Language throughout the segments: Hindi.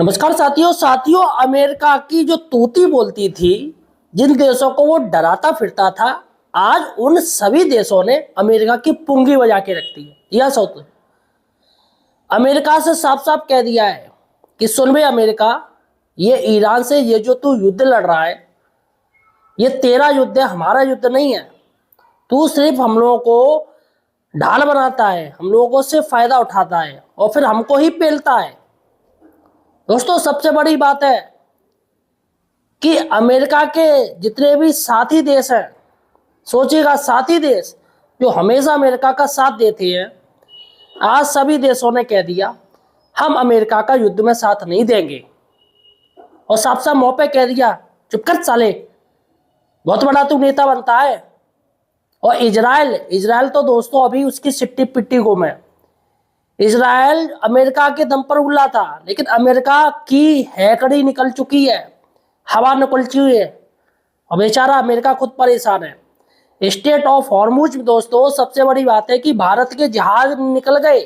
नमस्कार साथियों अमेरिका की जो तूती बोलती थी, जिन देशों को वो डराता फिरता था, आज उन सभी देशों ने अमेरिका की पुंगी बजा के रख दी है। यह सोच अमेरिका से साफ साफ कह दिया है कि सुन बे अमेरिका, ये ईरान से ये जो तू युद्ध लड़ रहा है, ये तेरा युद्ध है, हमारा युद्ध नहीं है। तू सिर्फ हम लोगों को ढाल बनाता है, हम लोगों से फायदा उठाता है और फिर हमको ही पेलता है। दोस्तों, सबसे बड़ी बात है कि अमेरिका के जितने भी साथी देश हैं, सोचिएगा, साथी देश जो हमेशा अमेरिका का साथ देते हैं, आज सभी देशों ने कह दिया हम अमेरिका का युद्ध में साथ नहीं देंगे। और साफ साफ मुंह पे कह दिया, चुप कर साले, बहुत बड़ा तू नेता बनता है। और इजराइल तो दोस्तों अभी उसकी सिट्टी पिट्टी गुम है। इजराइल अमेरिका के दम पर उल्ला था, लेकिन अमेरिका की हैकड़ी निकल चुकी है, हवा निकल चुकी है और बेचारा अमेरिका खुद परेशान है। स्टेट ऑफ हॉर्मुज में दोस्तों सबसे बड़ी बात है कि भारत के जहाज निकल गए।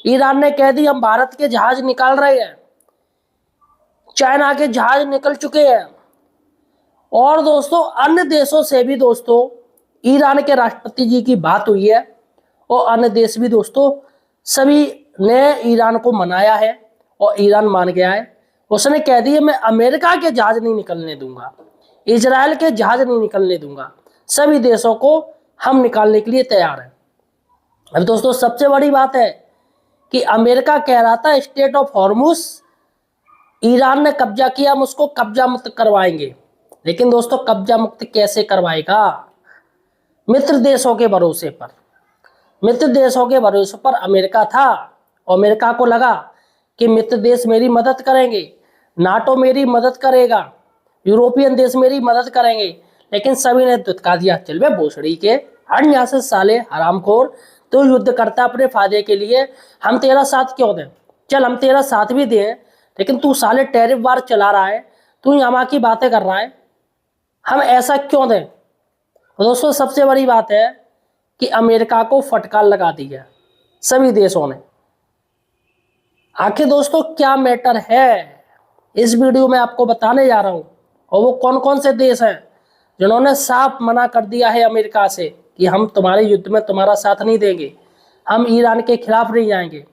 ईरान ने कह दी हम भारत के जहाज निकाल रहे हैं, चाइना के जहाज निकल चुके हैं। और दोस्तों अन्य देशों से भी दोस्तों ईरान के राष्ट्रपति जी की बात हुई है और अन्य देश भी दोस्तों सभी ने ईरान को मनाया है और ईरान मान गया है। उसने कह दिया मैं अमेरिका के जहाज नहीं निकलने दूंगा, इजराइल के जहाज नहीं निकलने दूंगा, सभी देशों को हम निकालने के लिए तैयार हैं। अब दोस्तों सबसे बड़ी बात है कि अमेरिका कह रहा था स्टेट ऑफ हॉर्मुज ईरान ने कब्जा किया, हम उसको कब्जा मुक्त करवाएंगे। लेकिन दोस्तों कब्जा मुक्त कैसे करवाएगा? मित्र देशों के भरोसे पर। मित्र देशों के भरोसे पर अमेरिका था और अमेरिका को लगा कि मित्र देश मेरी मदद करेंगे, नाटो मेरी मदद करेगा, यूरोपियन देश मेरी मदद करेंगे। लेकिन सभी ने दुत्का दिया, चल बे भोसड़ी के, हट यहाँ से साले हरामखोर, तू युद्ध करता अपने फायदे के लिए, हम तेरा साथ क्यों दें? चल हम तेरा साथ भी दें, लेकिन तू साले टैरिफ वार चला रहा है, तू यहाँ की बातें कर रहा है, हम ऐसा क्यों दें? दोस्तों सबसे बड़ी बात है कि अमेरिका को फटकार लगा दी है सभी देशों ने। आखिर दोस्तों क्या मैटर है, इस वीडियो में आपको बताने जा रहा हूं। और वो कौन कौन से देश हैं जिन्होंने साफ मना कर दिया है अमेरिका से कि हम तुम्हारे युद्ध में तुम्हारा साथ नहीं देंगे, हम ईरान के खिलाफ नहीं जाएंगे।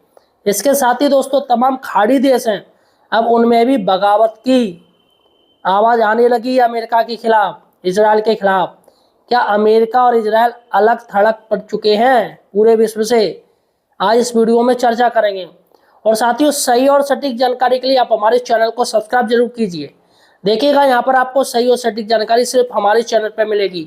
इसके साथ ही दोस्तों तमाम खाड़ी देश हैं, अब उनमें भी बगावत की आवाज आने लगी है अमेरिका के खिलाफ, इजराइल के खिलाफ। क्या अमेरिका और इजराइल अलग थलग पड़ चुके हैं पूरे विश्व से? आज इस वीडियो में चर्चा करेंगे। और साथियों सही और सटीक जानकारी के लिए आप हमारे चैनल को सब्सक्राइब जरूर कीजिए। देखिएगा यहाँ पर आपको सही और सटीक जानकारी सिर्फ हमारे चैनल पर मिलेगी।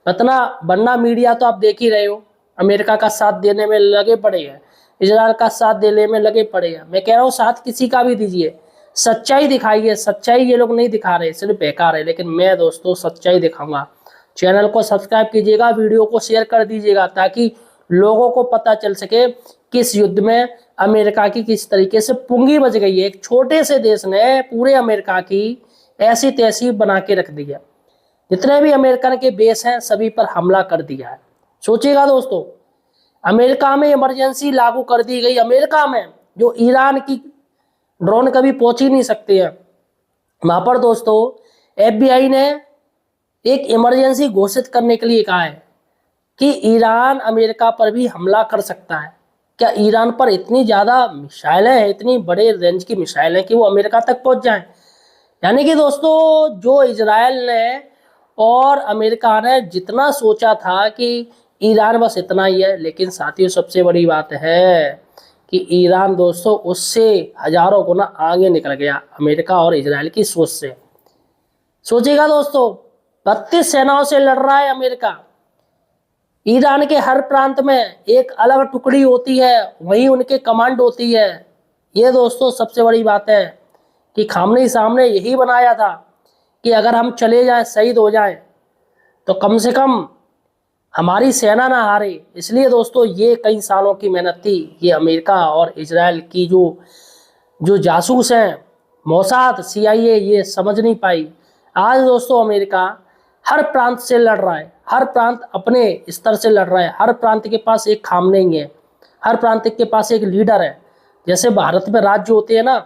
वरना मीडिया तो आप देख ही रहे हो, अमेरिका का साथ देने में लगे पड़े हैं, इजराइल का साथ देने में लगे पड़े हैं। मैं कह रहा हूँ साथ किसी का भी दीजिए, सच्चाई दिखाइए। सच्चाई ये लोग नहीं दिखा रहे, सिर्फ बेकार है, लेकिन मैं दोस्तों सच्चाई दिखाऊंगा। चैनल को सब्सक्राइब कीजिएगा, वीडियो को शेयर कर दीजिएगा ताकि लोगों को पता चल सके किस युद्ध में अमेरिका की किस तरीके से पुंगी बज गई है। एक छोटे से देश ने पूरे अमेरिका की ऐसी तैसी बना के रख दी है, जितने भी अमेरिकन के बेस हैं सभी पर हमला कर दिया है। सोचिएगा दोस्तों, अमेरिका में इमरजेंसी लागू कर दी गई, अमेरिका में जो ईरान की ड्रोन कभी पहुंच ही नहीं सकते हैं, वहां पर दोस्तों FBI ने एक इमरजेंसी घोषित करने के लिए कहा है कि ईरान अमेरिका पर भी हमला कर सकता है। क्या ईरान पर इतनी ज़्यादा मिसाइलें हैं, इतनी बड़े रेंज की मिसाइलें कि वो अमेरिका तक पहुंच जाएं? यानी कि दोस्तों जो इजराइल ने और अमेरिका ने जितना सोचा था कि ईरान बस इतना ही है, लेकिन साथियों सबसे बड़ी बात है कि ईरान दोस्तों उससे हजारों गुना आगे निकल गया अमेरिका और इजराइल की सोच से। सोचिएगा दोस्तों, 32 सेनाओं से लड़ रहा है अमेरिका। ईरान के हर प्रांत में एक अलग टुकड़ी होती है, वहीं उनके कमांड होती है। ये दोस्तों सबसे बड़ी बात है कि खामनेई साहब ने यही बनाया था कि अगर हम चले जाएं, शहीद हो जाएं, तो कम से कम हमारी सेना ना हारे। इसलिए दोस्तों ये कई सालों की मेहनत थी। ये अमेरिका और इजराइल की जो जासूस हैं, मोसाद, CIA, ये समझ नहीं पाई। आज दोस्तों अमेरिका हर प्रांत से लड़ रहा है, हर प्रांत अपने स्तर से लड़ रहा है, हर प्रांत के पास एक खामनेई है, हर प्रांत के पास एक लीडर है। जैसे भारत में राज्य होते हैं ना,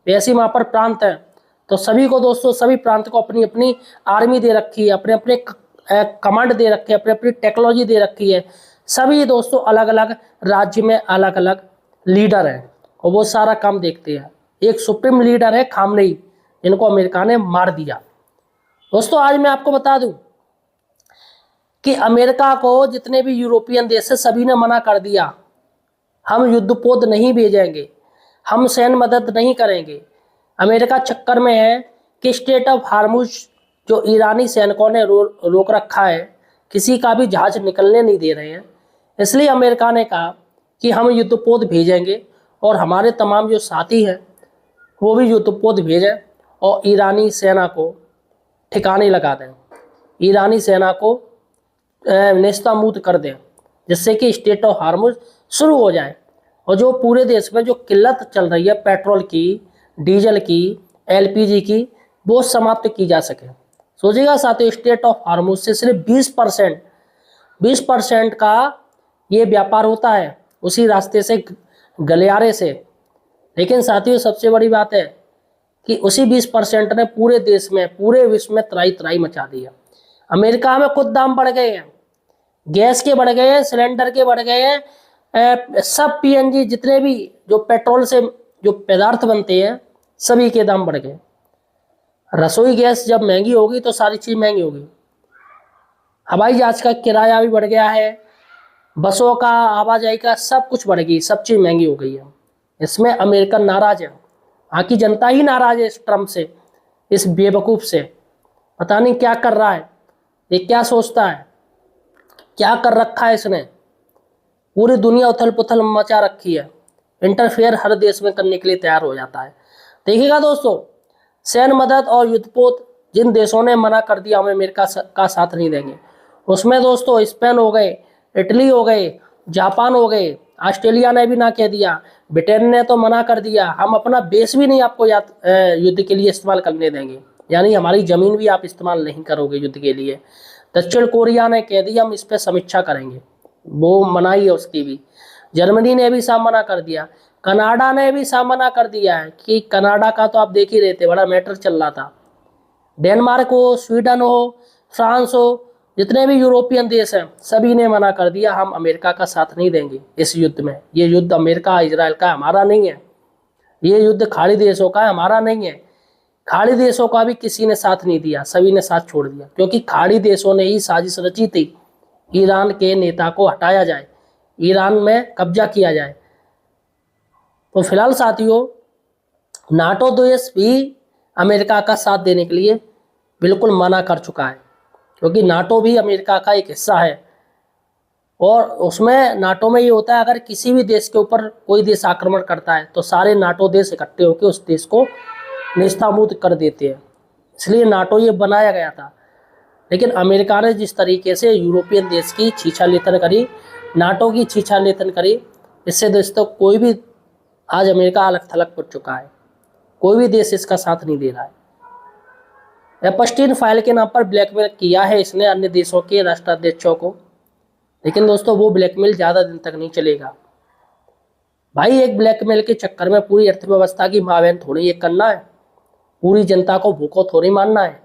वैसे वहाँ पर प्रांत हैं, तो सभी को दोस्तों, सभी प्रांत को अपनी अपनी आर्मी दे रखी है, अपने अपने कमांड दे रखे हैं, अपनी अपनी टेक्नोलॉजी दे रखी है। सभी दोस्तों अलग अलग राज्य में अलग अलग लीडर हैं और वो सारा काम देखते हैं। एक सुप्रीम लीडर है खामनेई, जिनको अमेरिका ने मार दिया। दोस्तों आज मैं आपको बता दूं कि अमेरिका को जितने भी यूरोपियन देश है सभी ने मना कर दिया, हम युद्धपोत नहीं भेजेंगे, हम सैन्य मदद नहीं करेंगे। अमेरिका चक्कर में है कि स्टेट ऑफ हार्मुज जो ईरानी सैनिकों ने रोक रखा है, किसी का भी जहाज निकलने नहीं दे रहे हैं, इसलिए अमेरिका ने कहा कि हम युद्धपोत भेजेंगे और हमारे तमाम जो साथी हैं वो भी युद्धपोत भेजें और ईरानी सेना को ठिकाने लगा दें, ईरानी सेना को नेस्तनाबूद कर दें, जिससे कि स्टेट ऑफ हार्मुज शुरू हो जाए और जो पूरे देश में जो किल्लत चल रही है पेट्रोल की, डीजल की, एलपीजी की, वो समाप्त की जा सके। सोचिएगा साथियों, स्टेट ऑफ हार्मुज से सिर्फ 20% का ये व्यापार होता है, उसी रास्ते से, गलियारे से। लेकिन साथियों सबसे बड़ी बात है कि उसी 20% ने पूरे देश में, पूरे विश्व में त्राही त्राही मचा दी है। अमेरिका में खुद दाम बढ़ गए हैं, गैस के बढ़ गए हैं, सिलेंडर के बढ़ गए हैं, सब पीएनजी जितने भी जो पेट्रोल से जो पदार्थ बनते हैं सभी के दाम बढ़ गए। रसोई गैस जब महंगी होगी तो सारी चीज़ महंगी होगी। हवाई जहाज का किराया भी बढ़ गया है, बसों का, आवाजाही का, सब कुछ बढ़ गई, सब चीज़ महंगी हो गई है। इसमें अमेरिकन नाराज है, वहाँ की जनता ही नाराज है इस ट्रम्प से, इस बेवकूफ़ से। पता नहीं क्या कर रहा है, ये क्या सोचता है, क्या कर रखा है इसने। पूरी दुनिया उथल पुथल मचा रखी है, इंटरफेयर हर देश में करने के लिए तैयार हो जाता है। देखिएगा दोस्तों, सैन्य मदद और युद्धपोत जिन देशों ने मना कर दिया हम अमेरिका का साथ नहीं देंगे, उसमें दोस्तों स्पेन हो गए, इटली हो गए, जापान हो गए, ऑस्ट्रेलिया ने भी ना कह दिया, ब्रिटेन ने तो मना कर दिया, हम अपना बेस भी नहीं आपको युद्ध के लिए इस्तेमाल करने देंगे, यानी हमारी ज़मीन भी आप इस्तेमाल नहीं करोगे युद्ध के लिए। दक्षिण कोरिया ने कह दिया हम इस पर समीक्षा करेंगे, वो मनाही है उसकी भी। जर्मनी ने भी सामना कर दिया, कनाडा ने भी सामना कर दिया है कि कनाडा का तो आप देख ही रहे थे, बड़ा मैटर चल रहा था। डेनमार्क हो, स्वीडन हो, फ्रांस हो, जितने भी यूरोपियन देश हैं सभी ने मना कर दिया हम अमेरिका का साथ नहीं देंगे इस युद्ध में। ये युद्ध अमेरिका इजराइल का हमारा नहीं है, ये युद्ध खाड़ी देशों का है, हमारा नहीं है। खाड़ी देशों का भी किसी ने साथ नहीं दिया, सभी ने साथ छोड़ दिया, क्योंकि खाड़ी देशों ने ही साजिश रची थी ईरान के नेता को हटाया जाए, ईरान में कब्जा किया जाए। तो फिलहाल साथियों नाटो देश भी अमेरिका का साथ देने के लिए बिल्कुल मना कर चुका है, क्योंकि नाटो भी अमेरिका का एक हिस्सा है और उसमें नाटो में ये होता है अगर किसी भी देश के ऊपर कोई देश आक्रमण करता है तो सारे नाटो देश इकट्ठे होकर उस देश को नेस्तनाबूद कर देते हैं, इसलिए नाटो ये बनाया गया था। लेकिन अमेरिका ने जिस तरीके से यूरोपियन देश की छीछालेतन करी, नाटो की छीछालेतन करी, इससे दोस्तों कोई भी आज अमेरिका अलग थलग पड़ चुका है, कोई भी देश इसका साथ नहीं दे रहा है। एपस्टीन फाइल के नाम पर ब्लैकमेल किया है इसने अन्य देशों के राष्ट्राध्यक्षों को, लेकिन दोस्तों वो ब्लैकमेल ज़्यादा दिन तक नहीं चलेगा भाई। एक ब्लैकमेल के चक्कर में पूरी अर्थव्यवस्था की मावेन थोड़ी ये करना है, पूरी जनता को भूखो थोड़ी मारना है।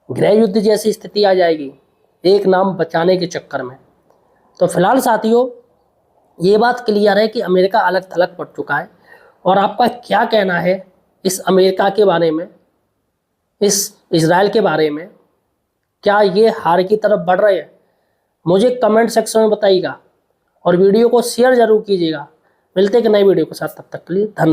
गृह युद्ध जैसी स्थिति आ जाएगी एक नाम बचाने के चक्कर में। तो फिलहाल साथियों ये बात क्लियर है कि अमेरिका अलग थलग पड़ चुका है। और आपका क्या कहना है इस अमेरिका के बारे में, इस इजराइल के बारे में? क्या ये हार की तरफ बढ़ रहे हैं? मुझे कमेंट सेक्शन में बताइएगा और वीडियो को शेयर जरूर कीजिएगा। मिलते हैं एक नई वीडियो के साथ, तब तक के लिए धन्यवाद।